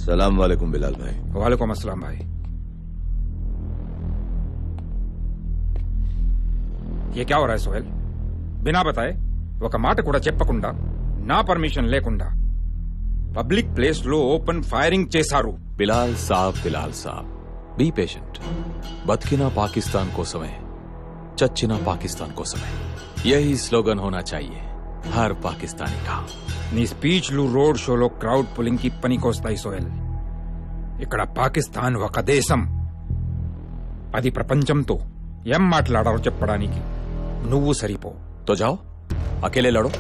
सलाम वालेकुम बिलाल भाई। वालेकुम अस्सलाम भाई। ये क्या हो रहा है सोहेल? बिना बताए ఒక మాట కూడా చెప్పకుండా నా పర్మిషన్ లేకుండా పబ్లిక్ ప్లేస్ లో ఓపెన్ ఫైరింగ్ చేశారు. बिलाल साहब बी पेशेंट. बदकिना पाकिस्तान को समय, चच्चिना पाकिस्तान को समय, यही स्लोगन होना चाहिए हर पाकिस्तानी का. నీ స్పీచ్లు రోడ్ షోలో క్రౌడ్ పులింగ్ కి పనికొస్తాయి సోహెల్. ఇక్కడ పాకిస్తాన్ ఒక దేశం, అది ప్రపంచంతో ఏం మాట్లాడాలో చెప్పడానికి నువ్వు సరిపో. तो जाओ अकेले लड़ो,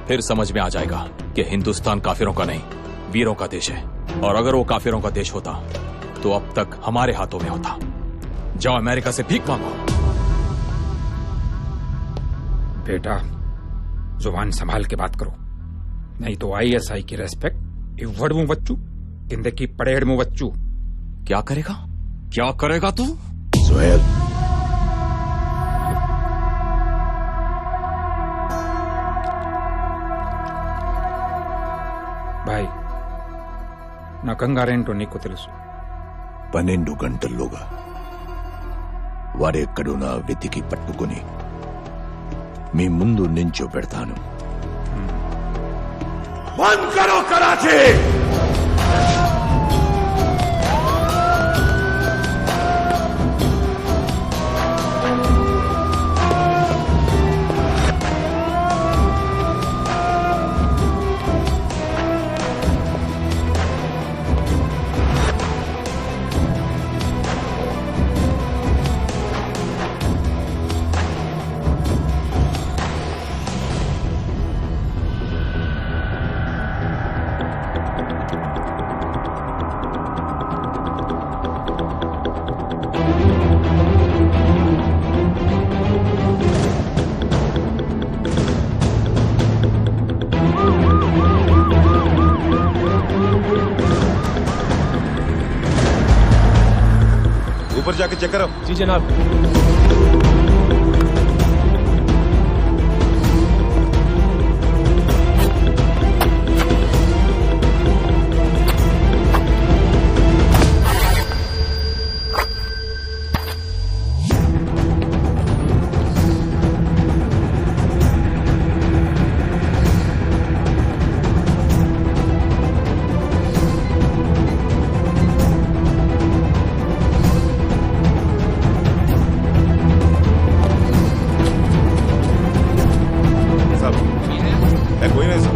फिर समझ में आ जाएगा कि हिंदुस्तान काफिरों का नहीं वीरों का देश है. और अगर वो काफिरों का देश होता तो अब तक हमारे हाथों में होता. जाओ अमेरिका से भीख मांगो. बेटा जुबान संभाल के बात करो, नहीं तो ISI की रेस्पेक्ट ఇవ్వడము వచ్చు, కిందకి పడేయడము వచ్చు. क्या करेगा, क्या करेगा तू? सोहेल భాయ్, నా కంగారేంటో నీకు తెలుసు. 12 గంటల్లోగా వాడెక్కడున్నా వెతికి పట్టుకుని మీ ముందు నించో పెడతాను. బంద్ కరో కరాచీ. ऊपर जाके चेक करो. जी जनाब. कोई नहीं सर.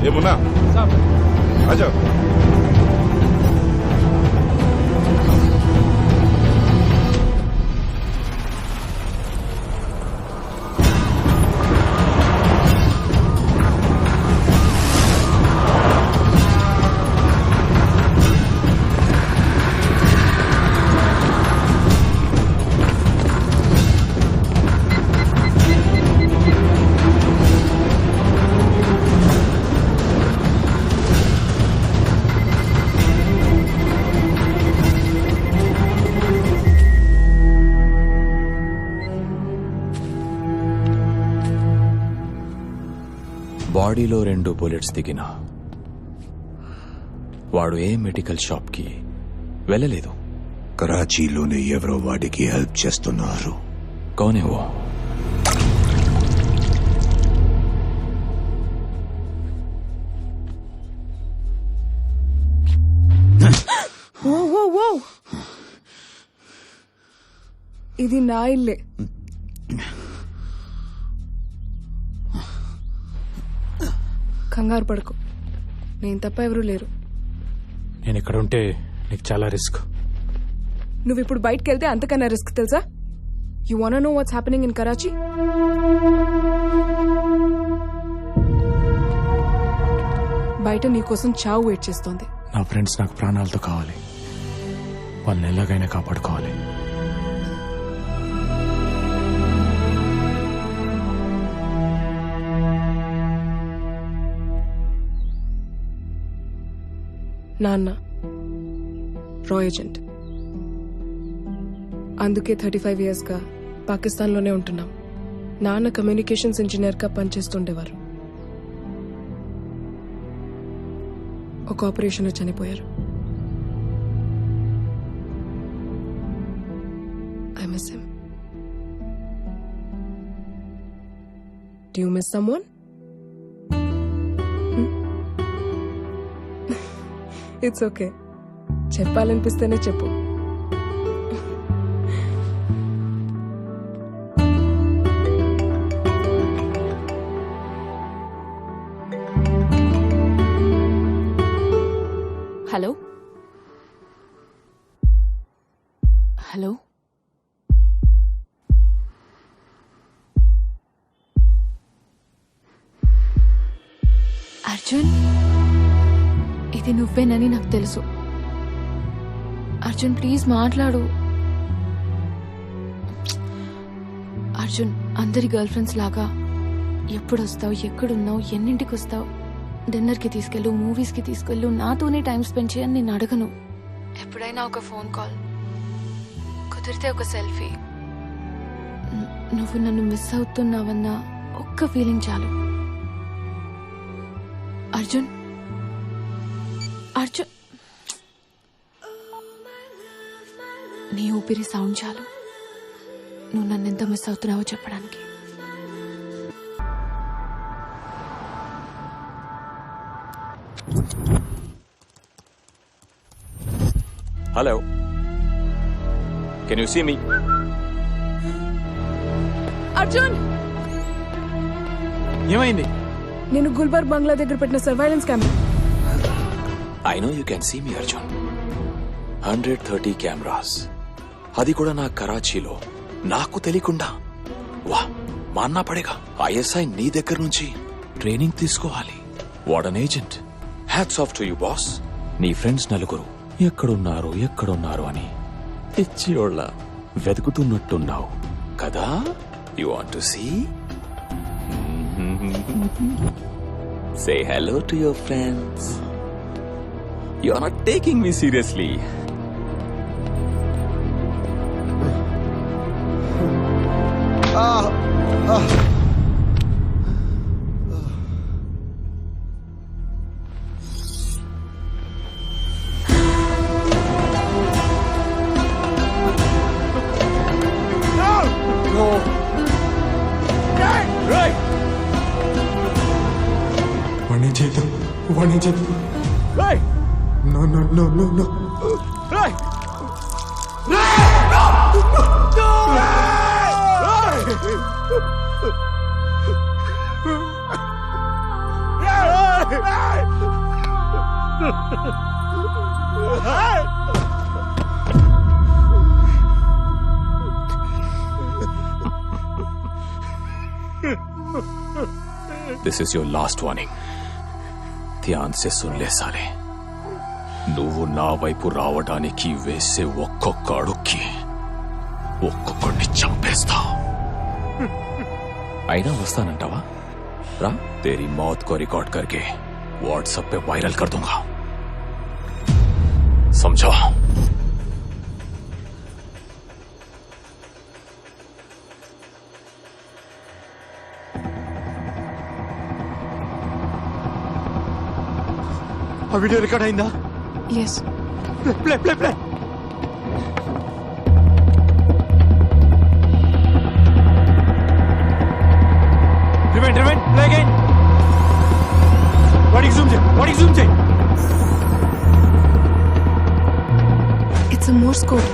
ये मुन्ना आ जाओ. బాడీలో 2 బుల్లెట్స్ దిగినా వాడు ఏ మెడికల్ షాప్ కి వెళ్ళలేదు. కరాచీలోనే ఎవరో వాడికి హెల్ప్ చేస్తున్నారు. కౌనే వో? ఇది నా ఇల్లే. కంగారు పడుకో, నేను తప్ప ఎవరూ లేరు. నేను ఇక్కడ ఉంటే నీకు చాలా రిస్క్. నువ్వు ఇప్పుడు బయటకు వెళ్తే అంతకన్నా రిస్క్ తెలుసా? You want to know what's happening in Karachi? బయట నీకోసం చావు వెయిట్ చేస్తోంది. నా ఫ్రెండ్స్ నాకు ప్రాణాలతో కావాలి, వాళ్ళని ఎలాగైనా కాపాడుకోవాలి. నాన్న రా ఏజెంట్, అందుకే 35 years గా పాకిస్తాన్లోనే ఉంటున్నాం. నాన్న కమ్యూనికేషన్స్ ఇంజనీర్ గా పనిచేస్తుండేవారు. ఒక ఆపరేషన్లో చనిపోయారు. I miss him. Do you miss someone? It's okay. చెప్పాలనిపిస్తేనే చెప్పు. హలో హలో అర్జున్, ఇది నువ్వేనని నాకు తెలుసు. అర్జున్ ప్లీజ్ మాట్లాడు. అర్జున్, అందరి గర్ల్ ఫ్రెండ్స్ లాగా ఎప్పుడు వస్తావు, ఎక్కడున్నావు, ఎన్నింటికి వస్తావు, డిన్నర్కి తీసుకెళ్ళు, మూవీస్కి తీసుకెళ్ళు, నాతోనే టైం స్పెండ్ చేయని నేను అడగను. ఎప్పుడైనా ఒక ఫోన్ కాల్, కుదిరితే ఒక సెల్ఫీ. నువ్వు నన్ను మిస్ అవుతున్నావన్న ఒక్క ఫీలింగ్ చాలు. అర్జున్, అర్జున్, నీ ఊపిరి సౌండ్ చాలు. నువ్వు నన్ను ఎంత మిస్ అవుతున్నావో చెప్పడానికి. Hello, can you see me? Arjun, ఏమైంది? నేను గుల్బర్గ్ బంగ్లా దగ్గర పెట్టిన surveillance camera. I know you can see me Arjun. 130 cameras, అది కూడా నా కరాచీలో, నాకు తెలియకుండా. వా, మాన్నా పడేగా. ఐఎస్ఐ నీ దగ్గర నుంచి ట్రైనింగ్ తీసుకోవాలి. What an agent. Hats off to you boss. నీ ఫ్రెండ్స్ నలుగురు ఎక్కడున్నారు అని పిచ్చియోళ్ళ వెతుకుతున్నట్టున్నావు కదా. You want to see? Say hello to your friends. You are not taking me seriously. వాణి చేద్దాం. No, no, no, no, no. This is your last warning. Dhyan సే సున్ లే సాలే. నువ్వు నా వైపు రావడానికి వేసే ఒక్కొక్క అడుక్కి ఒక్కొక్కడిని చంపేస్తా. అయినా వస్తానంటావా? రా, तेरी मौत को रिकॉर्ड करके व्हाट्सएप पे वायरल कर दूंगा. समझा? ఆ వీడియో రికార్డ్ అయిందా? Yes. Play play play. Rewind play again. వాడికి జూమ్ చేయి. It's a Morse code.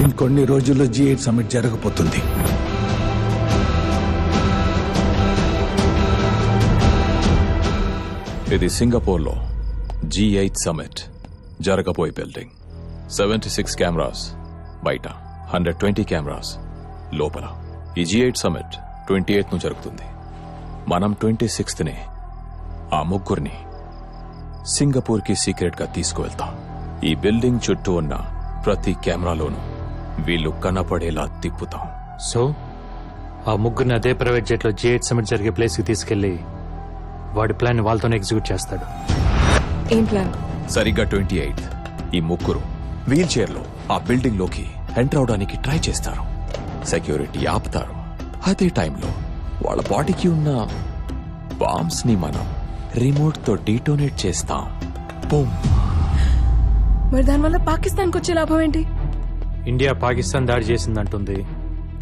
ఇంకొన్ని రోజుల్లో G8 సమిట్ జరగబోతుంది. ఇది సింగపూర్లో G8 సమిట్ జరగబోయే బిల్డింగ్. 76 కెమెరాస్ బయట, 120 కెమెరాస్ లోపల. ఈ G8 సమిట్ 28ను జరుగుతుంది. మనం 26నే ఆ ముగ్గురిని సింగపూర్ కి సీక్రెట్ గా తీసుకువెళ్తాం. ఈ బిల్డింగ్ చుట్టూ ఉన్న ప్రతి కెమెరాలోనూ వీళ్ళు కనపడేలా తిప్పుతాం. సో ఆ ముగ్గురిని అదే ప్రైవేట్ జెట్ లో G8 సమిట్ జరిగే ప్లేస్ కి తీసుకెళ్లి వాడి ప్లాన్ వాళ్ళతోనే ఎగ్జిక్యూట్ చేస్తాడు. ఏం ప్లాన్? సరిగ్గా 28 ఈ ముగ్గురు వీల్ చైర్ లో ఆ బిల్డింగ్ లోకి ఎంటర్ అవడానికి ట్రై చేస్తారు. సెక్యూరిటీ ఆపుతారు. అదే టైంలో వాళ్ళ బాడీకి ఉన్న బాంబ్స్ ని మనం రిమోట్ తో డీటోనేట్ చేస్తాం. బూమ్. మరి దానివల్ల పాకిస్తాన్కి వచ్చే లాభం ఏంటి? ఇండియా పాకిస్తాన్ దాడి చేసిందంటుంది,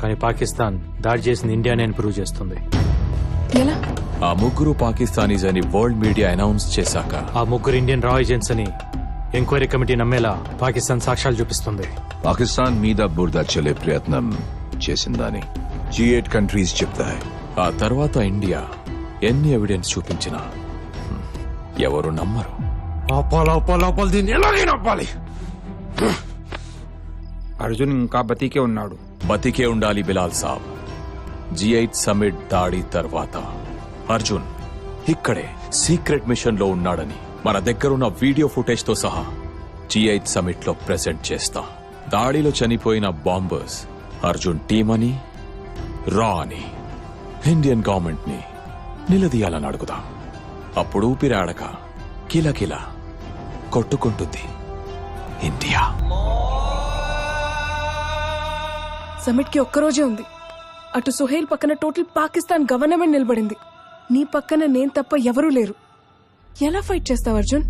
కానీ పాకిస్తాన్ దాడి చేసింది ఇండియానే అని ప్రూవ్ చేస్తుంది. ఎలా? ఆ ముగ్గురు పాకిస్తానీస్ అని వరల్డ్ మీడియా అనౌన్స్ చేశాక ఆ ముగ్గురు ఇండియన్ రా ఏజెంట్స్ అని ఎంక్వైరీ కమిటీ నమ్మేలా పాకిస్తాన్ సాక్ష్యాలు చూపిస్తుంది. పాకిస్తాన్ మీద బురద చల్లే ప్రయత్నం చేసిందని G8 కంట్రీస్ చెప్తాయి. ఆ తర్వాత ఇండియా ఎన్ని ఎవిడెన్స్ చూపించినా ఎవరు నమ్మరు. అర్జున్ ఇంకా బతికే ఉన్నాడు. బతికే ఉండాలి బిలాల్ సాబ్. G8 సమిట్ దాడి తర్వాత అర్జున్ ఇక్కడే సీక్రెట్ మిషన్ లో ఉన్నాడని మన దగ్గరున్న వీడియో ఫుటేజ్ తో సహా G8 సమిట్ లో ప్రెజెంట్ చేస్తాం. దాడిలో చనిపోయిన బాంబర్స్ అర్జున్ టీమ్ అని, రా అని ఇండియన్ గవర్నమెంట్ ని నిలదీయాలని అడుగుదాం. అప్పుడు ఊపిరాడక కిలకిలా కొట్టుకుంటుంది ఇండియా. సమిట్ కి ఒక్కరోజే ఉంది. అటు సుహేల్ పక్కన టోటల్ పాకిస్తాన్ గవర్నమెంట్ నిలబడింది. నీ పక్కన నేను తప్ప ఎవరూ లేరు. ఎలా ఫైట్ చేస్తావు అర్జున్?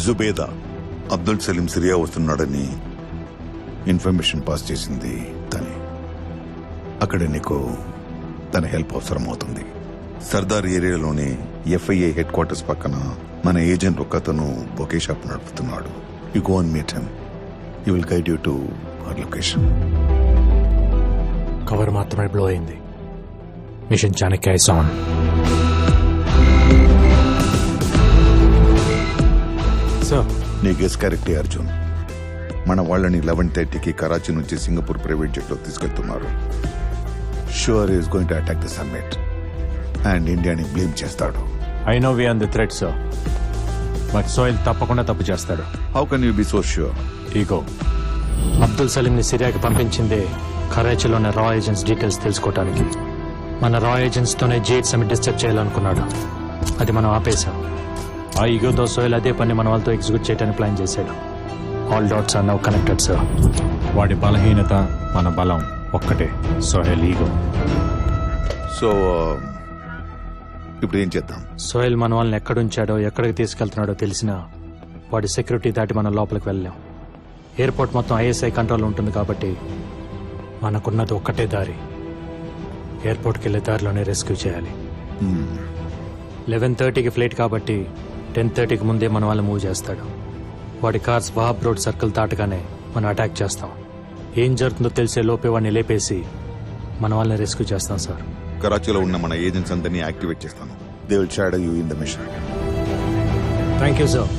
జుబేదా అబ్దుల్ సలీం సిరియా వస్తున్నాడని ఇన్ఫర్మేషన్ పాస్ చేసింది తనే. అక్కడ నీకు తన హెల్ప్ అవసరం అవుతుంది. సర్దార్ ఏరియాలోని FIA హెడ్ క్వార్టర్స్ పక్కన మన ఏజెంట్ ఒకతను బొకే షాప్ నడుపుతున్నాడు. You go and meet him. He will guide you to our location. Cover మాత్రమే బ్లో అయింది. Mission Chanakya is on. నీ గెస్ కరెక్టే అర్జున్. మన వాళ్ళని 11:30కి కరాచీ నుంచి సింగపూర్ ప్రైవేట్ జెట్ లో తీసుకెళ్తున్నారు. Sure is going to attack the summit and ఇండియాని బ్లేమ్ చేస్తాడు. I know we on the threat sir, but Sohail తప్పకుండా తప్పు చేస్తాడు. How can you be so sure? Ego. Abdul Salim ని సిరియాకి పంపించిందే కరాచీలోని రా ఏజెంట్స్ డీటెయిల్స్ తెలుసుకోవడానికి. మన రా ఏజెంట్స్ తోనే G8 సమిట్ డిస్టర్బ్ చేయాలనుకున్నాడు. అది మనం ఆపేశాం. ఆ ఈగోతో సోహెల్ అదే పని మన వాళ్ళతో ఎగ్జిక్యూట్ చేయడానికి ప్లాన్ చేశాడు. All dots are now connected sir. వాడి బలహీనత మన బలం ఒక్కటే, సోహెల్ ఈగో. సో ఇప్పుడు ఏం చేద్దాం? సోహెల్ మన వాళ్ళని ఎక్కడుంచాడో ఎక్కడికి తీసుకెళ్తున్నాడో తెలిసినా వాడి సెక్యూరిటీ దాటి మనం లోపలికి వెళ్ళాం. ఎయిర్పోర్ట్ మొత్తం ISI కంట్రోల్ ఉంటుంది కాబట్టి మనకున్నది ఒక్కటే దారి. ఎయిర్పోర్ట్కి వెళ్ళే దారిలోనే రెస్క్యూ చేయాలి. 11:30కి ఫ్లైట్ కాబట్టి 10:30కి ముందే మన వాళ్ళు మూవ్ చేస్తాడు. వాడి కార్స్ వాహబ్ రోడ్ సర్కిల్ దాటగానే మనం అటాక్ చేస్తాం. ఏం జరుగుతుందో తెలిసే లోపే వాడిని లేపేసి మన వాళ్ళని రెస్క్యూ చేస్తాం సార్. కరాచీలో ఉన్న మన ఏజెంట్స్ అందరినీ యాక్టివేట్ చేస్తాను. They will shadow you in the mission. Thank you sir.